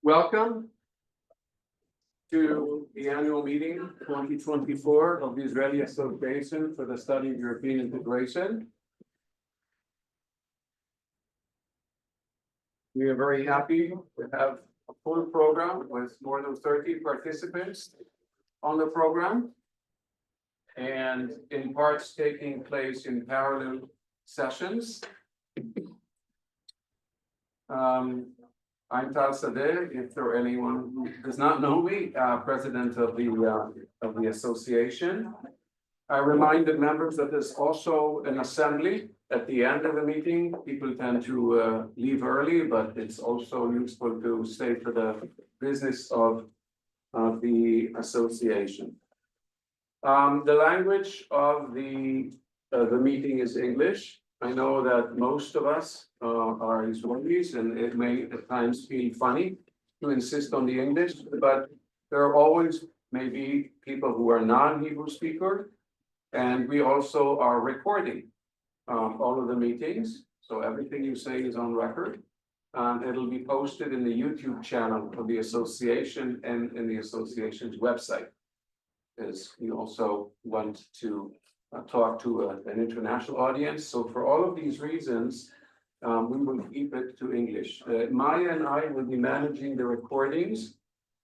Welcome to the annual meeting 2024 of the Israeli Association for the Study of European Integration. We are very happy to have a full program with more than 30 participants on the program, and in parts taking place in parallel sessions. I'm Tal Sadeh, if there are anyone who does not know me, president of the association. I remind the members that there's also an assembly at the end of the meeting. People tend to leave early, but it's also useful to stay for the business of the association. The language of the meeting is English. I know that most of us are Israelis, and it may at times feel funny to insist on the English, but there are always maybe people who are non-Hebrew speakers, and we also are recording all of the meetings, so everything you say is on record. It'll be posted in the YouTube channel of the association and in the association's website, as we also want to talk to an international audience. So for all of these reasons, we will keep it to English. Maya and I will be managing the recordings,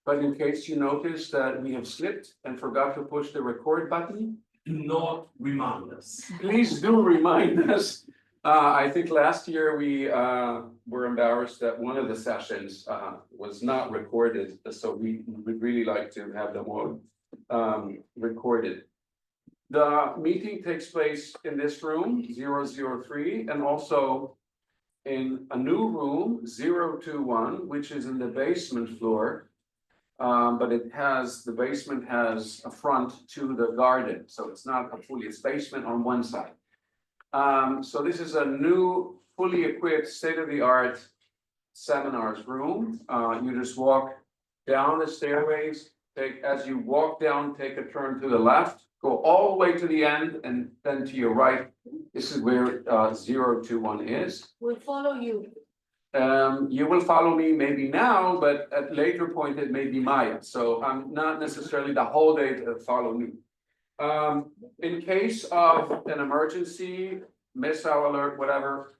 but in case you notice that we have slipped and forgot to push the record button, do not remind us. please do remind us. I think last year we were embarrassed that one of the sessions was not recorded, so we would really like to have them all recorded. The meeting takes place in this room, 003, and also in a new room, 021, which is in the basement floor. But the basement has a front to the garden, so it's not it's basement on one side. So this is a new, fully equipped, state-of-the-art seminars room. You just walk down the stairways, as you walk down, take a turn to the left, go all the way to the end, and then to your right. This is where 021 is. We'll follow you. You will follow me maybe now, but at a later point it may be Maya. So I'm not necessarily the whole day to follow me. In case of an emergency, missile alert, whatever,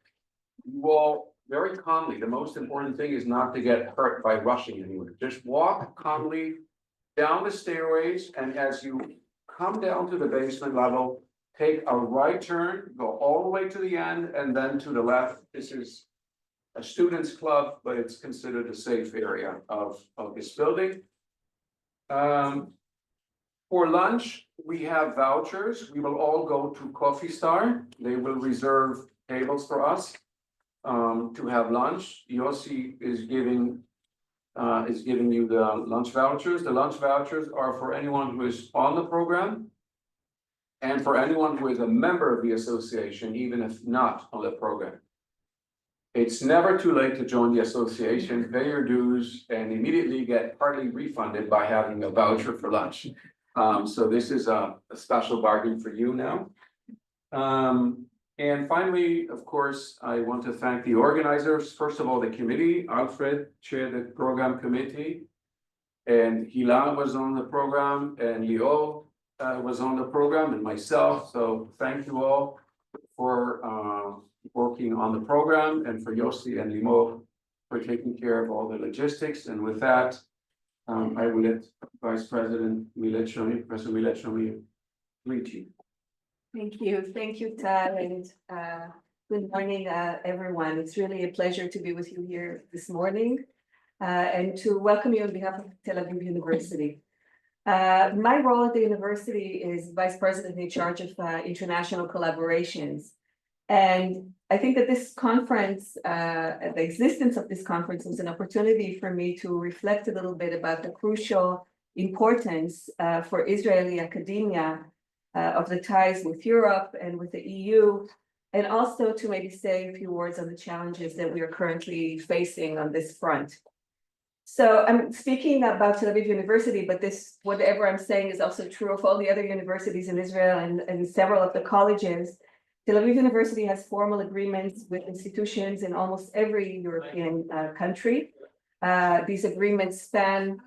you will very calmly. The most important thing is not to get hurt by rushing anywhere. Just walk calmly down the stairways, and as you come down to the basement level, take a right turn, go all the way to the end, and then to the left. This is a students' club, but it's considered a safe area of this building. For lunch, we have vouchers. We will all go to Coffee Star. They will reserve tables for us to have lunch. Yossi is giving you the lunch vouchers. The lunch vouchers are for anyone who is on the program and for anyone who is a member of the association, even if not on the program. It's never too late to join the association, pay your dues, and immediately get partly refunded by having a voucher for lunch. So this is a special bargain for you now. And finally, of course, I want to thank the organizers. First of all, the committee. Alfred chaired the program committee, and Hilan was on the program, and Leo was on the program, and myself. So thank you all for working on the program, and for Yossi and Limor for taking care of all the logistics. And with that, I will let Vice President Milet Shlomi, Professor Milet Shlomi, greet you. Thank you, Tal, and good morning, everyone. It's really a pleasure to be with you here this morning, and to welcome you on behalf of Tel Aviv University. My role at the university is Vice President in charge of international collaborations. And I think that this conference, the existence of this conference was an opportunity for me to reflect a little bit about the crucial importance for Israeli academia of the ties with Europe and with the EU, and also to maybe say a few words on the challenges that we are currently facing on this front. So I'm speaking about Tel Aviv University, but this, whatever I'm saying, is also true of all the other universities in Israel and several of the colleges. Tel Aviv University has formal agreements with institutions in almost every European country. These agreements span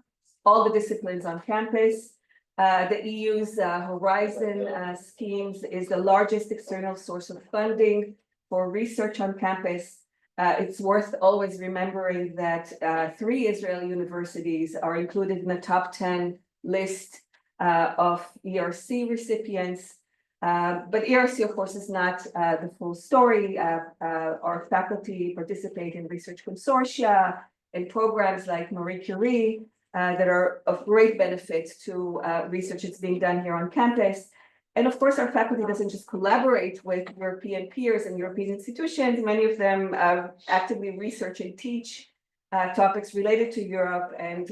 all the disciplines on campus. The EU's Horizon schemes is the largest external source of funding for research on campus. It's worth always remembering that 3 Israeli universities are included in the top 10 list of ERC recipients. But ERC, of course, is not the full story. Our faculty participate in research consortia and programs like Marie Curie that are of great benefit to research that's being done here on campus. And of course, our faculty doesn't just collaborate with European peers and European institutions. Many of them actively research and teach topics related to Europe, and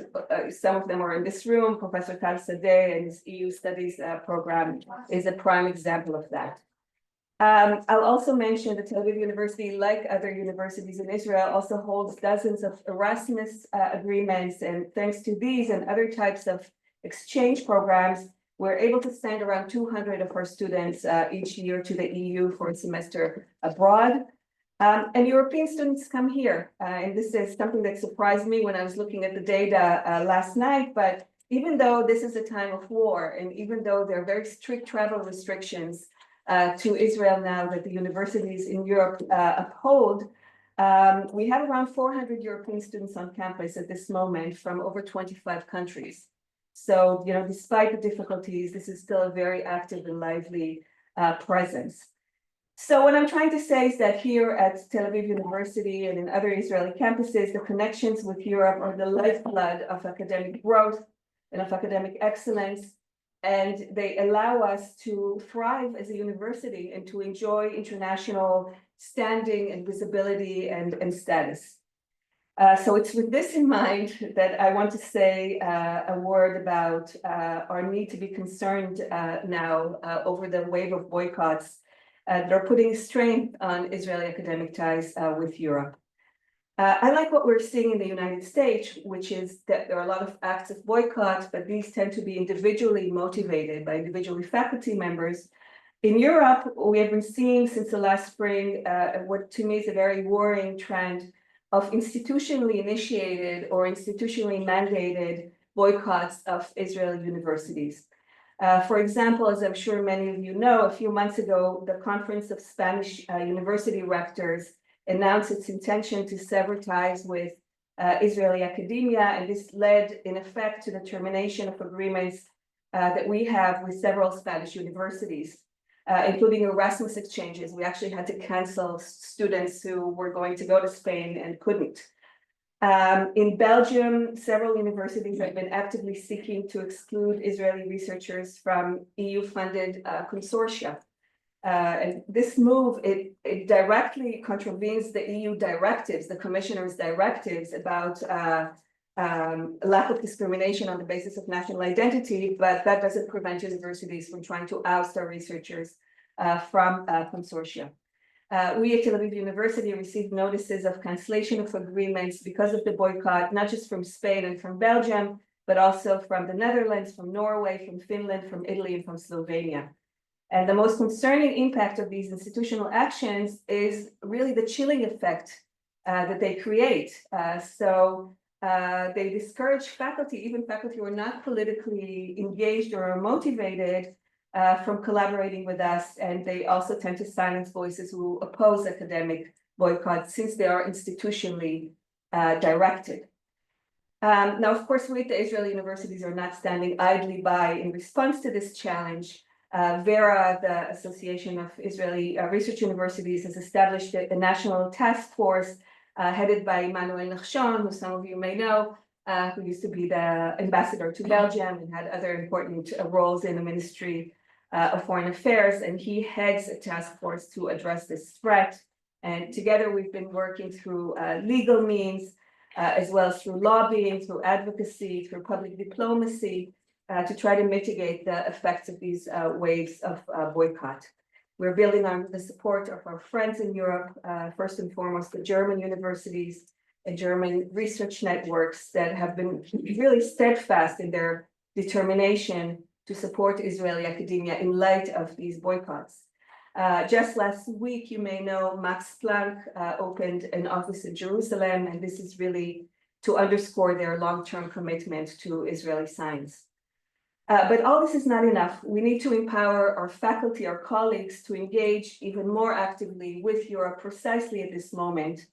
some of them are in this room. Professor Tal Sadeh and his EU Studies program is a prime example of that. I'll also mention that Tel Aviv University, like other universities in Israel, also holds dozens of Erasmus agreements, and thanks to these and other types of exchange programs, we're able to send around 200 of our students each year to the EU for a semester abroad. And European students come here, and this is something that surprised me when I was looking at the data last night. But even though this is a time of war, and even though there are very strict travel restrictions to Israel now that the universities in Europe uphold, we have around 400 European students on campus at this moment from over 25 countries. So, despite the difficulties, this is still a very active and lively presence. So what I'm trying to say is that here at Tel Aviv University and in other Israeli campuses, the connections with Europe are the lifeblood of academic growth and of academic excellence. And they allow us to thrive as a university and to enjoy international standing and visibility and status. So it's with this in mind that I want to say a word about our need to be concerned now over the wave of boycotts that are putting strain on Israeli academic ties with Europe. I like what we're seeing in the United States, which is that there are a lot of acts of boycott, but these tend to be individually motivated by individual faculty members. In Europe, we have been seeing since the last spring what to me is a very worrying trend of institutionally initiated or institutionally mandated boycotts of Israeli universities. For example, as I'm sure many of you know, a few months ago, the Conference of Spanish University Rectors announced its intention to sever ties with Israeli academia, and this led in effect to the termination of agreements that we have with several Spanish universities, including Erasmus exchanges. We actually had to cancel students who were going to go to Spain and couldn't. In Belgium, several universities have been actively seeking to exclude Israeli researchers from EU-funded consortia. And this move, it directly contravenes the EU directives, the Commissioner's directives about lack of discrimination on the basis of national identity, but that doesn't prevent universities from trying to oust our researchers from consortia. We at Tel Aviv University received notices of cancellation of agreements because of the boycott, not just from Spain and from Belgium, but also from the Netherlands, from Norway, from Finland, from Italy, and from Slovenia. And the most concerning impact of these institutional actions is really the chilling effect that they create. They discourage faculty, even faculty who are not politically engaged or motivated, from collaborating with us, and they also tend to silence voices who oppose academic boycott since they are institutionally directed. Now, of course, we at the Israeli universities are not standing idly by in response to this challenge. VERA, the Association of Israeli Research Universities, has established a national task force headed by Emmanuel Nachshon, who some of you may know, who used to be the ambassador to Belgium and had other important roles in the Ministry of Foreign Affairs, and he heads a task force to address this threat. And together we've been working through legal means, as well as through lobbying, through advocacy, through public diplomacy, to try to mitigate the effects of these waves of boycott. We're building on the support of our friends in Europe, first and foremost, the German universities and German research networks that have been really steadfast in their determination to support Israeli academia in light of these boycotts. Just last week, you may know, Max Planck opened an office in Jerusalem, and this is really to underscore their long-term commitment to Israeli science. But all this is not enough. We need to empower our faculty, our colleagues, to engage even more actively with Europe precisely at this moment.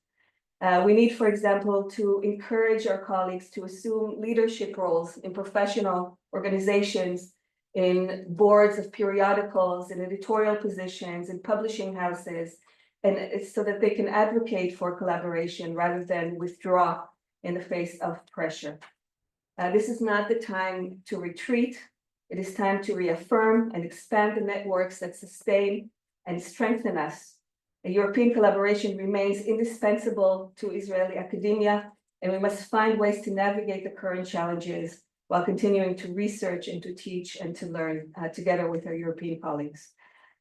We need, for example, to encourage our colleagues to assume leadership roles in professional organizations, in boards of periodicals, in editorial positions, in publishing houses, and it's so that they can advocate for collaboration rather than withdraw in the face of pressure. This is not the time to retreat. It is time to reaffirm and expand the networks that sustain and strengthen us. A European collaboration remains indispensable to Israeli academia, and we must find ways to navigate the current challenges while continuing to research and to teach and to learn together with our European colleagues.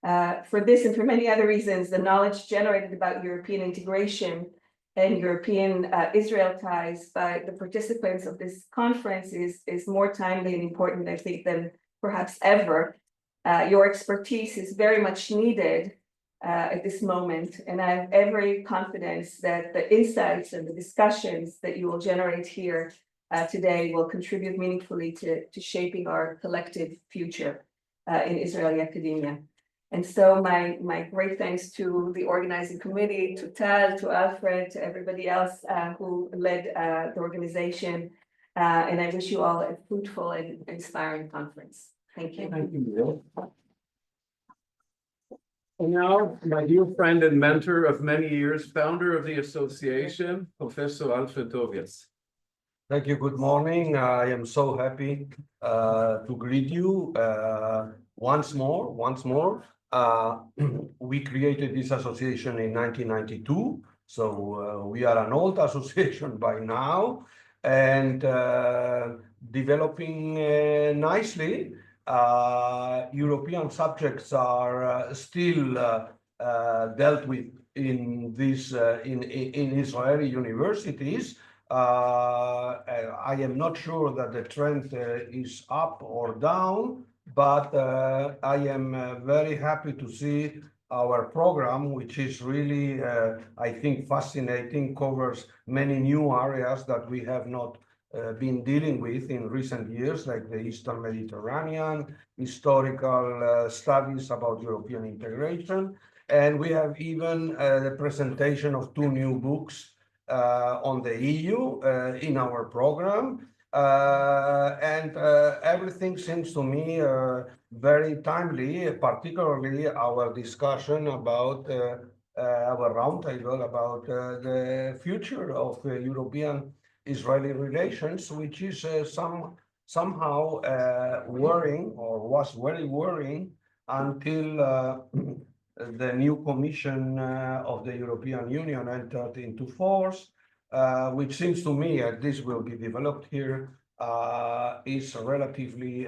For this and for many other reasons, the knowledge generated about European integration and European Israel ties by the participants of this conference is more timely and important, I think, than perhaps ever. Your expertise is very much needed at this moment, and I have every confidence that the insights and the discussions that you will generate here today will contribute meaningfully to shaping our collective future in Israeli academia. And so my great thanks to the organizing committee, to Tal, to Alfred, to everybody else who led the organization. And I wish you all a fruitful and inspiring conference. Thank you. Thank you, Neil. And now, my dear friend and mentor of many years, founder of the association, Professor Alfred Tobias. Thank you. Good morning. I am so happy to greet you once more. We created this association in 1992, so we are an old association by now, and developing nicely. European subjects are still dealt with in this in Israeli universities. I am not sure that the trend is up or down, but I am very happy to see our program, which is really, I think, fascinating, covers many new areas that we have not been dealing with in recent years, like the Eastern Mediterranean, historical studies about European integration. And we have even the presentation of 2 new books on the EU in our program. And everything seems to me very timely, particularly our discussion about our roundtable about the future of European-Israeli relations, which is somehow worrying, or was very worrying until the new Commission of the European Union entered into force, which seems to me, and this will be developed here, is relatively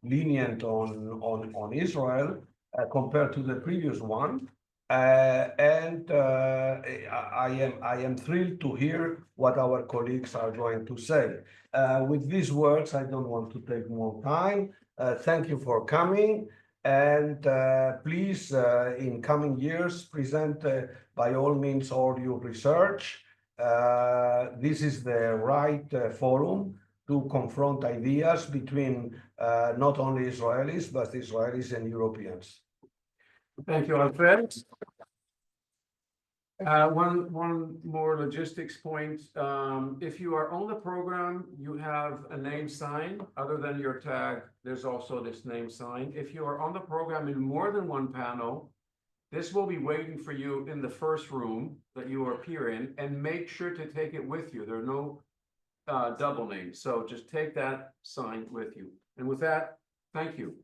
lenient on Israel compared to the previous one. And I am thrilled to hear what our colleagues are going to say. With these words, I don't want to take more time. Thank you for coming. And please, in coming years, present by all means all your research. This is the right forum to confront ideas between not only Israelis, but Israelis and Europeans. Thank you, Alfred. One more logistics point. If you are on the program, you have a name sign. Other than your tag, there's also this name sign. If you are on the program in more than one panel, this will be waiting for you in the first room that you appear in, and make sure to take it with you. There are no double names, so just take that sign with you. And with that, thank you.